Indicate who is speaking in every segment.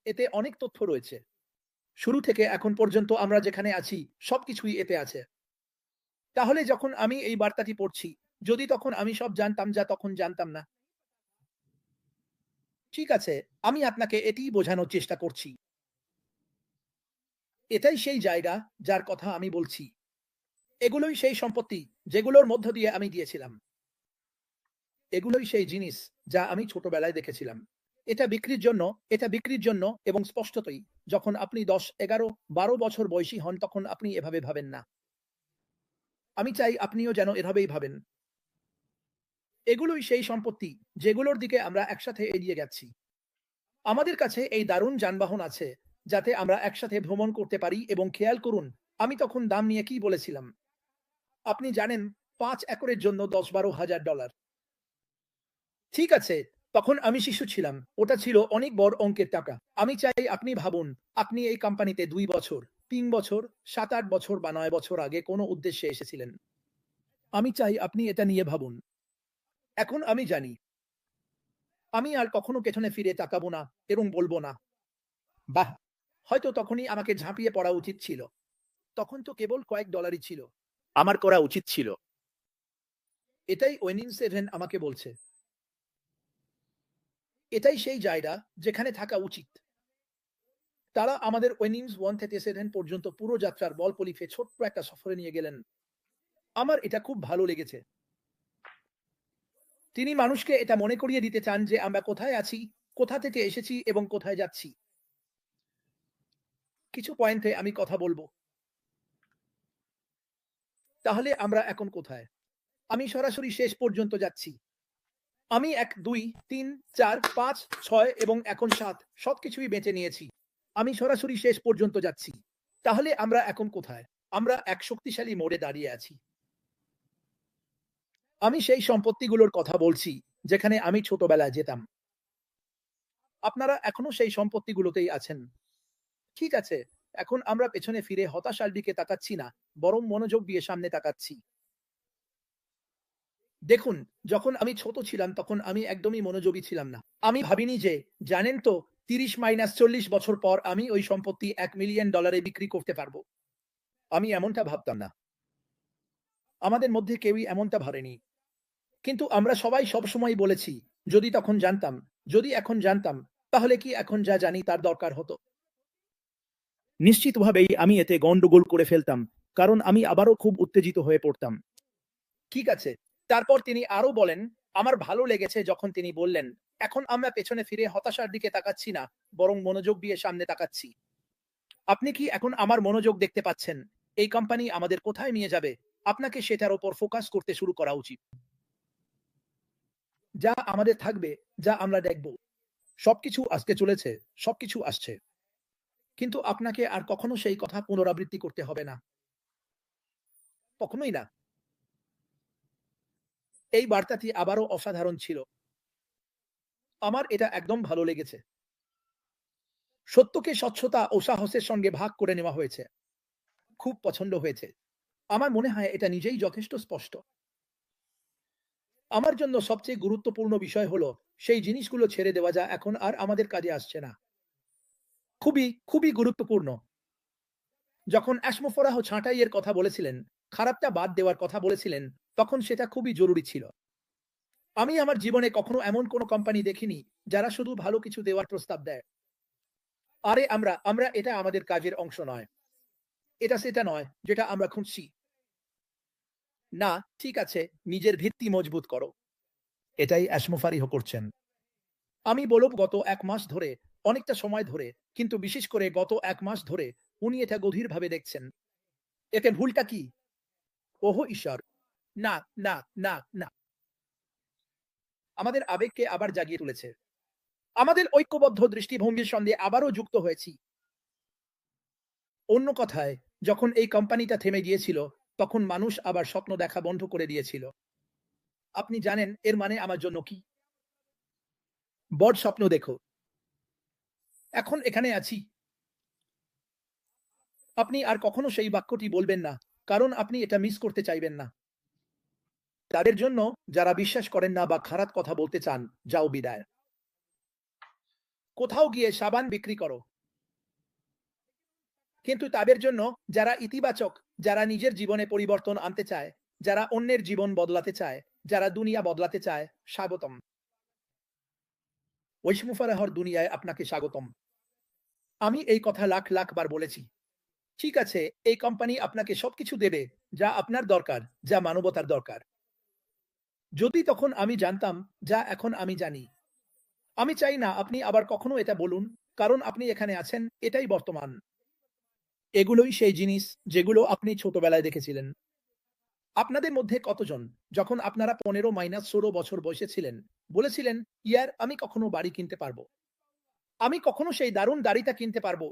Speaker 1: এতে অনেক তথ্য রয়েছে। শুরু থেকে এখন পর্যন্ত আমরা যেখানে আছি সবকিছুই এতে আছে। তাহলে যখন আমি এই বার্তাটি পড়ছি, যদি তখন আমি সব জানতাম যা তখন জানতাম না। ঠিক আছে, আমি আপনাকে এটিই বোঝানোর চেষ্টা করছি। এটাই সেই জায়গা যার কথা আমি বলছি। এগুলোই সেই সম্পত্তি যেগুলোর মধ্য দিয়ে আমি দিয়েছিলাম। এগুলোই সেই জিনিস যা আমি ছোটবেলায় দেখেছিলাম। এটা বিক্রির জন্য এবং স্পষ্টতই যখন আপনি ১০, ১১, ১২ বছর বয়সী হন তখন আপনি এভাবে ভাবেন না। আমি চাই আপনিও যেন এভাবেই ভাবেন। এগুলোই সেই সম্পত্তি যেগুলোর দিকে আমরা একসাথে এগিয়ে যাচ্ছি। আমাদের কাছে এই দারুণ যানবাহন আছে যাতে আমরা একসাথে ভ্রমণ করতে পারি এবং খেয়াল করুন, আমি তখন দাম নিয়ে কি বলেছিলাম? আপনি জানেন ৫ একরের জন্য ১০-১২ হাজার ডলার। ঠিক আছে, তখন আমি শিশু ছিলাম। ওটা ছিল অনেক বড় অঙ্কের টাকা। আমি চাই আপনি ভাবুন, আপনি এই কোম্পানিতে ২ বছর, ৩ বছর, ৭-৮ বছর বা ৯ বছর আগে কোন উদ্দেশ্যে এসেছিলেন। আমি চাই আপনি এটা নিয়ে ভাবুন। এখন আমি জানি, আমি আর কখনো পেছনে ফিরে তাকাবো না এবং বলব না, বাহ! হয়তো তখনই আমাকে ঝাঁপিয়ে পড়া উচিত ছিল। তখন তো কেবল কয়েক ডলারই ছিল। আমার করা উচিত ছিল। এটাই ওয়েনিং সেভেন আমাকে বলছে। এটাই সেই জায়গা যেখানে থাকা উচিত। তারা আমাদের উইনিংস 1 থেকে 7 পর্যন্ত পুরো যাত্রার বল-পলিফে ছোট্ট একটা সফরে নিয়ে গেলেন। আমার এটা খুব ভালো লেগেছে। তিনি মানুষকে এটা মনে করিয়ে দিতে চান যে আমরা কোথায় আছি, কোথা থেকে এসেছি এবং কোথায় যাচ্ছি। কিছু পয়েন্টে আমি কথা বলব। তাহলে আমরা এখন কোথায়? আমি সরাসরি শেষ পর্যন্ত যাচ্ছি। আমি ১, ২, ৩, ৪, ৫, ৬ এবং এখন ৭ সবকিছুই বেঁচে নিয়েছি। আমি সরাসরি শেষ পর্যন্ত যাচ্ছি। তাহলে আমরা এখন কোথায়? আমরা এক শক্তিশালী মোড়ে দাঁড়িয়ে আছি। আমি সেই সম্পত্তিগুলোর কথা বলছি, যেখানে আমি ছোটবেলায় যেতাম। আপনারা এখনো সেই সম্পত্তিগুলোতেই আছেন। ঠিক আছে, এখন আমরা পেছনে ফিরে হতাশার দিকে তাকাচ্ছি না, বরং মনোযোগ দিয়ে সামনে তাকাচ্ছি। দেখুন, যখন আমি ছোট ছিলাম তখন আমি একদমই মনোযোগী ছিলাম না। আমি ভাবিনি যে, জানেন তো ৩০-৪০ বছর পর আমি ওই সম্পত্তি $১,০০,০০০ বিক্রি করতে পারব। আমি এমনটা ভাবতাম না। আমাদের মধ্যে কেউই এমনটা ভাবেনি। কিন্তু আমরা সবাই সবসময়ই বলেছি, যদি এখন জানতাম, তাহলে কি এখন যা জানি তার দরকার হতো? নিশ্চিতভাবেই আমি এতে গন্ডগোল করে ফেলতাম, কারণ আমি আবারও খুব উত্তেজিত হয়ে পড়তাম। ঠিক আছে। তারপর তিনি আরো বলেন, আমার ভালো লেগেছে যখন তিনি বললেন, এখন আমরা পেছনে ফিরে হতাশার দিকে তাকাচ্ছি না, বরং মনোযোগ দিয়ে সামনে তাকাচ্ছি। আপনি কি এখন আমার মনোযোগ দেখতে পাচ্ছেন? এই কোম্পানি আমাদের কোথায় নিয়ে যাবে? আপনাকে সেটার উপর ফোকাস করতে শুরু করা উচিত। যা আমাদের থাকবে, যা আমরা দেখব। সবকিছু আসতে চলেছে, সবকিছু আসছে। কিন্তু আপনাকে আর কখনো সেই কথা পুনরাবৃত্তি করতে হবে না। কখনোই না। এই বার্তাটি আবারও অসাধারণ ছিল। আমার এটা একদম ভালো লেগেছে। সত্যকে স্বচ্ছতা ও সাহসের সঙ্গে ভাগ করে নেওয়া হয়েছে। খুব পছন্দ হয়েছে। আমার মনে হয় এটা নিজেই যথেষ্ট স্পষ্ট। আমার জন্য সবচেয়ে গুরুত্বপূর্ণ বিষয় হলো সেই জিনিসগুলো ছেড়ে দেওয়া যা এখন আর আমাদের কাজে আসছে না। খুবই গুরুত্বপূর্ণ। যখন অ্যাশমোফোরাহ ছাঁটাইয়ের কথা বলেছিলেন, খারাপটা বাদ দেওয়ার কথা বলেছিলেন, তখন সেটা খুবই জরুরি ছিল। আমি আমার জীবনে কখনো এমন কোনো কোম্পানি দেখিনি যারা শুধু ভালো কিছু দেওয়ার প্রস্তাব দেয়। আরে আমরা এটা আমাদের কাজের অংশ নয়। এটা সেটা নয় যেটা আমরা খুঁজছি। না, ঠিক আছে, নিজের ভিত্তি মজবুত করো। এটাই অ্যাশমোফারিহ করছেন। আমি বলব গত ১ মাস ধরে, অনেকটা সময় ধরে, কিন্তু বিশেষ করে গত ১ মাস ধরে উনি এটা গভীরভাবে দেখছেন। এতে ভুলটা কি? ওহো ঈশ্বর! না, না, না, না। আমাদের আবেগকে আবার জাগিয়ে তুলেছে। আমাদের ঐক্যবদ্ধ দৃষ্টিভঙ্গির সঙ্গে আবারও যুক্ত হয়েছি। অন্য কথায়, যখন এই কোম্পানিটা থেমে গিয়েছিল, তখন মানুষ আবার স্বপ্ন দেখা বন্ধ করে দিয়েছিল। আপনি জানেন এর মানে আমার জন্য কি? বড় স্বপ্ন দেখো। এখন এখানে আছি। আপনি আর কখনো সেই বাক্যটি বলবেন না, কারণ আপনি এটা মিস করতে চাইবেন না। তাদের জন্য যারা বিশ্বাস করেন না বা খারাপ কথা বলতে চান, যাও বিদায়। কোথাও গিয়ে সাবান বিক্রি করো, কিন্তু তাদের জন্য যারা ইতিবাচক, যারা নিজের জীবনে পরিবর্তন আনতে চায়, যারা অন্যের জীবন বদলাতে চায়, যারা দুনিয়া বদলাতে চায়, স্বাগতম। ওইসমুফারাহর দুনিয়ায় আপনাকে স্বাগতম। আমি এই কথা লাখ লাখ বার বলেছি। ঠিক আছে, এই কোম্পানি আপনাকে সবকিছু দেবে যা আপনার দরকার, যা মানবতার দরকার। যদি তখন আমি জানতাম যা এখন আমি জানি। আমি চাই না আপনি আবার কখনো এটা বলুন, কারণ আপনি এখানে আছেন, এটাই বর্তমান। এগুলোই সেই জিনিস যেগুলো আপনি ছোটবেলায় দেখেছিলেন। আপনাদের মধ্যে কতজন যখন আপনারা 15-16 বছর বয়সে ছিলেন বলেছিলেন, ইয়ার আমি কখনো বাড়ি কিনতে পারবো, আমি কখনো সেই দারুণ দাড়িটা কিনতে পারবো?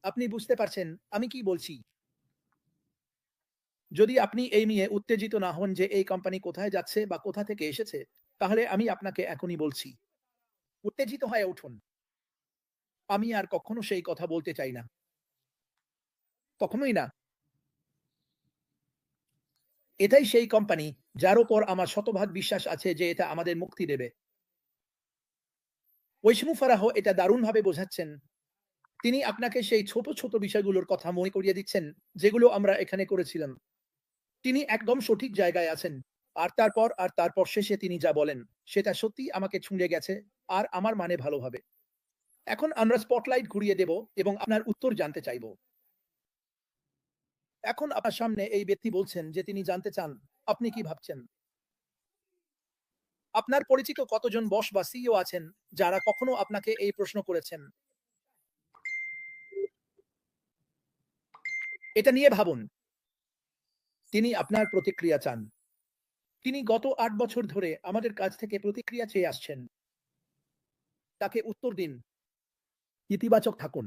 Speaker 1: আপনি বুঝতে পারছেন আমি কি বলছি? যদি আপনি এই নিয়ে উত্তেজিত না হন যে এই কোম্পানি কোথায় যাচ্ছে বা কোথা থেকে এসেছে, তাহলে আমি আপনাকে এখনই বলছি, উত্তেজিত হয়ে উঠুন। আমি আর কখনো সেই কথা বলতে চাই না। কখনোই না। এটাই সেই কোম্পানি যার উপর আমার শতভাগ বিশ্বাস আছে যে এটা আমাদের মুক্তি দেবে। ওইসমু ফারাহ এটা দারুণভাবে বোঝাচ্ছেন। তিনি আপনাকে সেই ছোট, ছোট বিষয়গুলোর কথা মনে করিয়ে দিচ্ছেন, যেগুলো আমরা এখানে করেছিলাম। তিনি একদম সঠিক জায়গায় আছেন। আর তারপর শেষে তিনি যা বলেন, সেটা সত্যিই আমাকে ছুঁয়ে গেছে আর আমার মানে ভালোভাবে। এখন আমরা স্পটলাইট ঘুরিয়ে দেব এবং আপনার উত্তর জানতে চাইব। এখন আপনার সামনে এই ব্যক্তি বলছেন যে তিনি জানতে চান, আপনি কি ভাবছেন? আপনার পরিচিত কতজন বস বা সিইও আছেন, যারা কখনো আপনাকে এই প্রশ্ন করেছেন? এটা নিয়ে ভাবুন। তিনি আপনার প্রতিক্রিয়া চান। তিনি গত ৮ বছর ধরে আমাদের কাছ থেকে প্রতিক্রিয়া চেয়ে আসছেন। তাকে উত্তর দিন। ইতিবাচক থাকুন।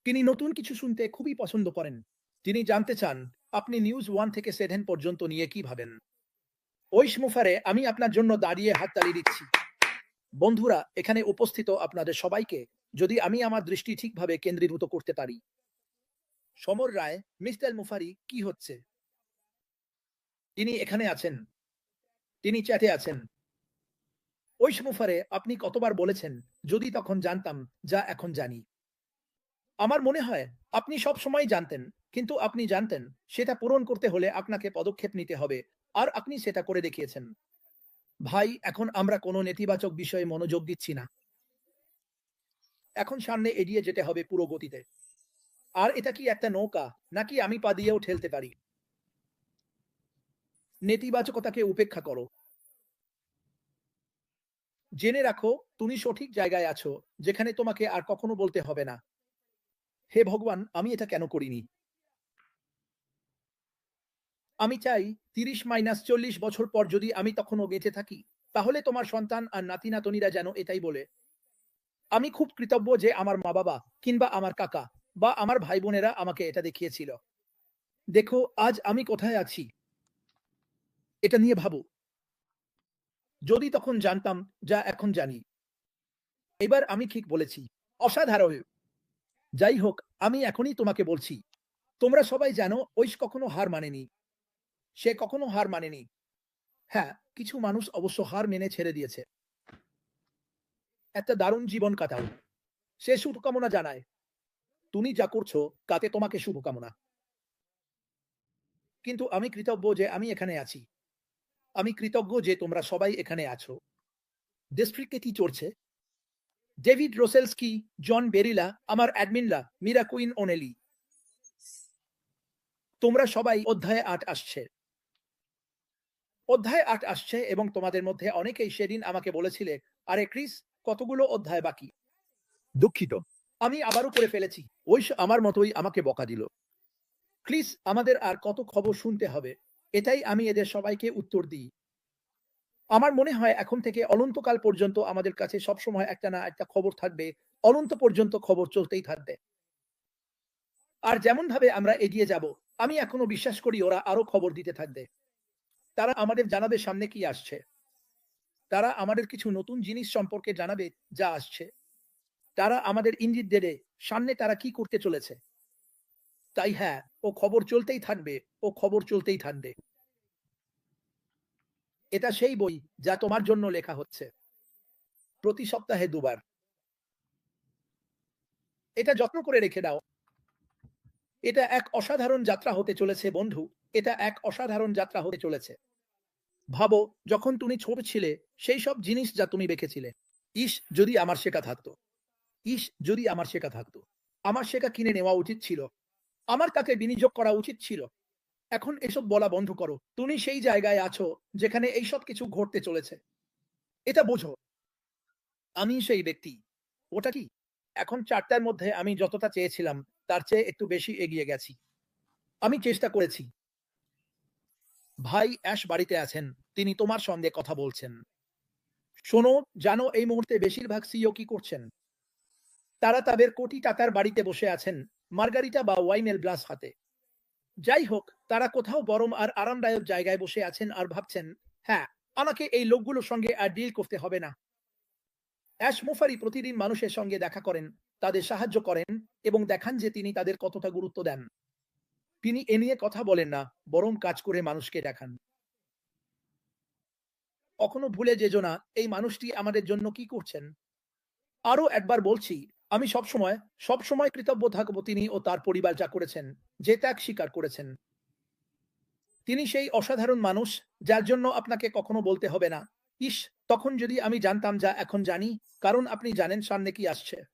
Speaker 1: তিনি নতুন কিছু শুনতে খুবই পছন্দ করেন। তিনি জানতে চান আপনি নিউজ 1 থেকে 7 পর্যন্ত নিয়ে কি ভাবেন। ওই মুফারে আমি আপনার জন্য দাঁড়িয়ে হাততালি দিচ্ছি। বন্ধুরা, এখানে উপস্থিত আপনাদের সবাইকে যদি আমি আমার দৃষ্টি ঠিকভাবে কেন্দ্রীভূত করতে পারি। সমর রায়, মিস্টার মুফারি, কি হচ্ছে? তিনি এখানে আছেন। তিনি চ্যাটে আছেন। ওই মুফারে আপনি কতবার বলেছেন, যদি তখন জানতাম যা এখন জানি। আমার মনে হয় আপনি সবসময় জানতেন, কিন্তু আপনি জানতেন সেটা পূরণ করতে হলে আপনাকে পদক্ষেপ নিতে হবে, আর আপনি সেটা করে দেখিয়েছেন। ভাই, এখন আমরা কোনো নেতিবাচক বিষয়ে মনোযোগ দিচ্ছি না। এখন সামনে এগিয়ে যেতে হবে পুরো গতিতে। আর এটা কি একটা নৌকা, নাকি আমি পা দিয়েও ঠেলতে পারি? নেতিবাচকতাকে উপেক্ষা করো। জেনে রাখো তুমি সঠিক জায়গায় আছো, যেখানে তোমাকে আর কখনো বলতে হবে না, হে ভগবান, আমি এটা কেন করিনি। আমি চাই ৩০-৪০ বছর পর যদি আমি তখনও বেঁচে থাকি, তাহলে তোমার সন্তান আর নাতি-নাতনীরা যেন এটাই বলে, আমি খুব কৃতজ্ঞ যে আমার মা-বাবা কিংবা আমার কাকা বা আমার ভাই-বোনেরা আমাকে এটা দেখিয়েছিল। দেখো আজ আমি কোথায় আছি। এটা নিয়ে ভাবো। যদি তখন জানতাম যা এখন জানি। এবার আমি ঠিক বলেছি। অসাধারণ। যাই হোক, আমি এখনই তোমাকে বলছি। তোমরা সবাই জানো ঐশ কখনো হার মানেনি। সে কখনো হার মানেনি। হ্যাঁ, কিছু মানুষ অবশ্য হার মেনে ছেড়ে দিয়েছে। একটা দারুণ জীবন কাটাও। সে শুভকামনা জানায়। তুমি যা করছো তাতে তোমাকে শুভকামনা। কিন্তু আমি কৃতজ্ঞ যে আমি এখানে আছি। আমি কৃতজ্ঞ যে তোমরা সবাই এখানে আছো। ডিস্ট্রিক্টে কি চলছে? ডেভিড রোসেলস্কি, জন বেরিলা, আমার অ্যাডমিনরা, মীরা কুইন ওনেলি। তোমরা সবাই অধ্যায় ৮ আসছে। অধ্যায় ৮ আসছে এবং তোমাদের মধ্যে অনেকেই সেদিন আমাকে বলেছিলে, আরে ক্রিস, কতগুলো অধ্যায় বাকি। দুঃখিত। আমি আবারও করে ফেলেছি। ঐশ আমার মতোই আমাকে বকা দিল। ক্রিস, আমাদের আর কত খবর শুনতে হবে? এটাই আমি এদের সবাইকে উত্তর দিই। আমার মনে হয় এখন থেকে অনন্তকাল পর্যন্ত আমাদের কাছে সবসময় একটা না একটা খবর থাকবে। অনন্ত পর্যন্ত খবর চলতেই থাকবে। আর যেমনভাবে আমরা এগিয়ে যাব, আমি এখনো বিশ্বাস করি ওরা আরো খবর দিতে থাকবে। তারা আমাদের জানাবে সামনে কি আসছে। তারা আমাদের কিছু নতুন জিনিস সম্পর্কে জানাবে যা আসছে। তারা আমাদের ইঙ্গিত দেবে সামনে তারা কি করতে চলেছে। তাই হ্যাঁ, ও খবর চলতেই থাকবে। ও খবর চলতেই থাকবে। এটা সেই বই যা তোমার জন্য লেখা হচ্ছে। প্রতি সপ্তাহে ২ বার। এটা যত্ন করে রেখে দাও। এটা এক অসাধারণ যাত্রা হতে চলেছে বন্ধু। এটা এক অসাধারণ যাত্রা হতে চলেছে। ভাবো, যখন তুমি ছোট ছিলে, সেই সব জিনিস যা তুমি দেখেছিলে। ইস! যদি আমার শেখা থাকতো। ইস! যদি আমার শেখা থাকতো। আমার শেখা কিনে নেওয়া উচিত ছিল। আমার তাকে বিনিয়োগ করা উচিত ছিল। এখন এসব বলা বন্ধ করো। তুমি সেই জায়গায় আছো যেখানে এইসব কিছু ঘটতে চলেছে। এটা বোঝো। আমি সেই ব্যক্তি। ওটা কি? এখন ৪ টার মধ্যে আমি যতটা চেয়েছিলাম তার চেয়ে একটু বেশি এগিয়ে গেছি। আমি চেষ্টা করেছি। ভাই অ্যাশ বাড়িতে আছেন। তিনি তোমার সঙ্গে কথা বলছেন। শোনো, জানো এই মুহূর্তে বেশিরভাগ সিইও কি করছেন? তারা তাদের কোটি টাকার বাড়িতে বসে আছেন, মার্গারিটা বা ওয়াইনের গ্লাস হাতে। যাই হোক, তারা কোথাও গরম আর আরামদায়ক জায়গায় বসে আছেন আর ভাবছেন, হ্যাঁ, আমাকে এই লোকগুলোর সঙ্গে আর ডিল করতে হবে না। অ্যাশ মুফারি প্রতিদিন মানুষের সঙ্গে দেখা করেন, তাদের সাহায্য করেন এবং দেখান যে তিনি তাদের কতটা গুরুত্ব দেন। তিনি এ নিয়ে কথা বলেন না, বরং কাজ করে মানুষকে দেখান। কখনো ভুলে যেও না এই মানুষটি আমাদের জন্য কি করছেন। আরো একবার বলছি, আমি সবসময় কৃতজ্ঞ থাকব তিনি ও তার পরিবার যা করেছেন, যে ত্যাগ স্বীকার করেছেন। তিনি সেই অসাধারণ মানুষ যার জন্য আপনাকে কখনো বলতে হবে না, ইস! তখন যদি আমি জানতাম যা এখন জানি, কারণ আপনি জানেন সামনে কি আসছে।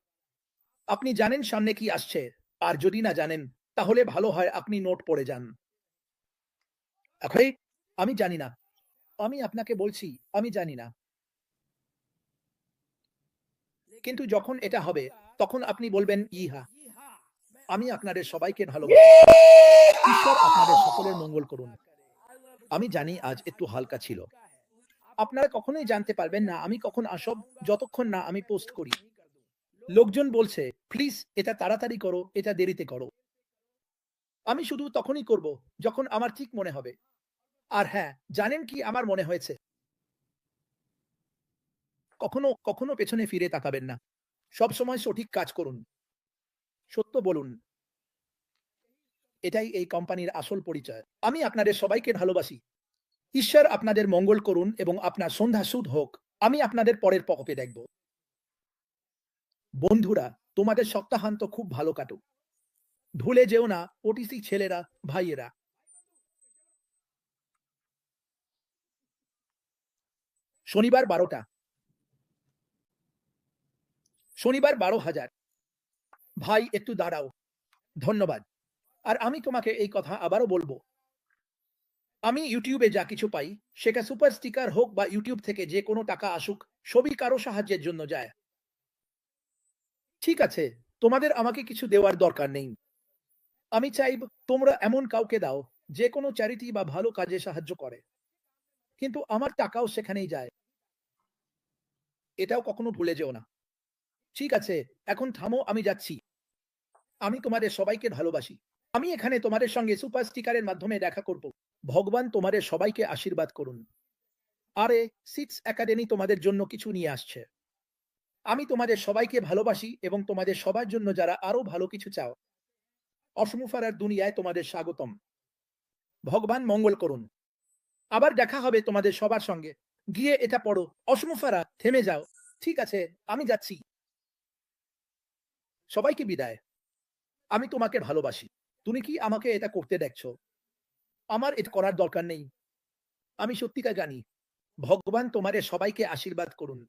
Speaker 1: আপনি জানেন সামনে কি আসছে। আর যদি না জানেন, তাহলে ভালো হয় আপনি নোট পড়ে যান। ওকে? আমি জানি না। আমি আপনাকে বলছি, আমি জানি না। কিন্তু যখন এটা হবে, তখন আপনি বলবেন, ইহা! আমি আপনাদের সবাইকে ভালোবাসি। ঈশ্বর আপনাদের সকলের মঙ্গল করুন। আমি জানি আজ একটু হালকা ছিল। আপনারা কখনোই জানতে পারবেন না আমি কখন আসব, যতক্ষণ না আমি পোস্ট করি। লোকজন বলছে, প্লিজ এটা তাড়াতাড়ি করো, এটা দেরিতে করো। আমি শুধু তখনই করব, যখন আমার ঠিক মনে হবে। আর হ্যাঁ, জানেন কি আমার মনে হয়েছে? কখনো পেছনে ফিরে তাকাবেন না। সবসময় সঠিক কাজ করুন। সত্য বলুন। এটাই এই কোম্পানির আসল পরিচয়। আমি আপনাদের সবাইকে ভালোবাসি। ঈশ্বর আপনাদের মঙ্গল করুন এবং আপনার সন্ধ্যা সুদ হোক। আমি আপনাদের পরের পর্বে দেখব। বন্ধুরা, তোমাদের সপ্তাহান্ত খুব ভালো কাটুক। ভুলে যেও না, ওটিসি ছেলেরা, ভাইয়েরা। শনিবার ১২টা। শনিবার ১২,০০০। ভাই একটু দাঁড়াও। ধন্যবাদ। আর আমি তোমাকে এই কথা আবারও বলব। আমি ইউটিউবে যা কিছু পাই, সেটা সুপার স্টিকার হোক বা ইউটিউব থেকে যে কোনো টাকা আসুক, সবই কারো সাহায্যের জন্য যায়। ঠিক আছে, তোমাদের আমাকে কিছু দেওয়ার দরকার নেই। আমি চাইব তোমরা এমন কাউকে দাও, যে কোনো চ্যারিটি বা ভালো কাজে সাহায্য করে। কিন্তু আমার টাকাও সেখানেই যায়। এটাও কখনো ভুলে যেও না। ঠিক আছে, এখন থামো, আমি যাচ্ছি। আমি তোমাদের সবাইকে ভালোবাসি। আমি এখানে তোমাদের সঙ্গে সুপার স্টিকারের মাধ্যমে দেখা করব। ভগবান তোমাদের সবাইকে আশীর্বাদ করুন। আরে, সিক্স একাডেমি তোমাদের জন্য কিছু নিয়ে আসছে। আমি তোমাদের সবাইকে ভালোবাসি এবং তোমাদের সবার জন্য যারা আরো ভালো কিছু চাও। অসমুফারার দুনিয়ায় তোমাদের স্বাগতম। ভগবান মঙ্গল করুন। আবার দেখা হবে তোমাদের সবার সঙ্গে। গিয়ে এটা পড়ো। অসমুফারা, থেমে যাও। ঠিক আছে, আমি যাচ্ছি। সবাইকে বিদায়। আমি তোমাকে ভালোবাসি। তুমি কি আমাকে এটা করতে দেখছো? আমার এটা করার দরকার নেই। আমি সত্যিটা জানি। ভগবান তোমাদের সবাইকে আশীর্বাদ করুন।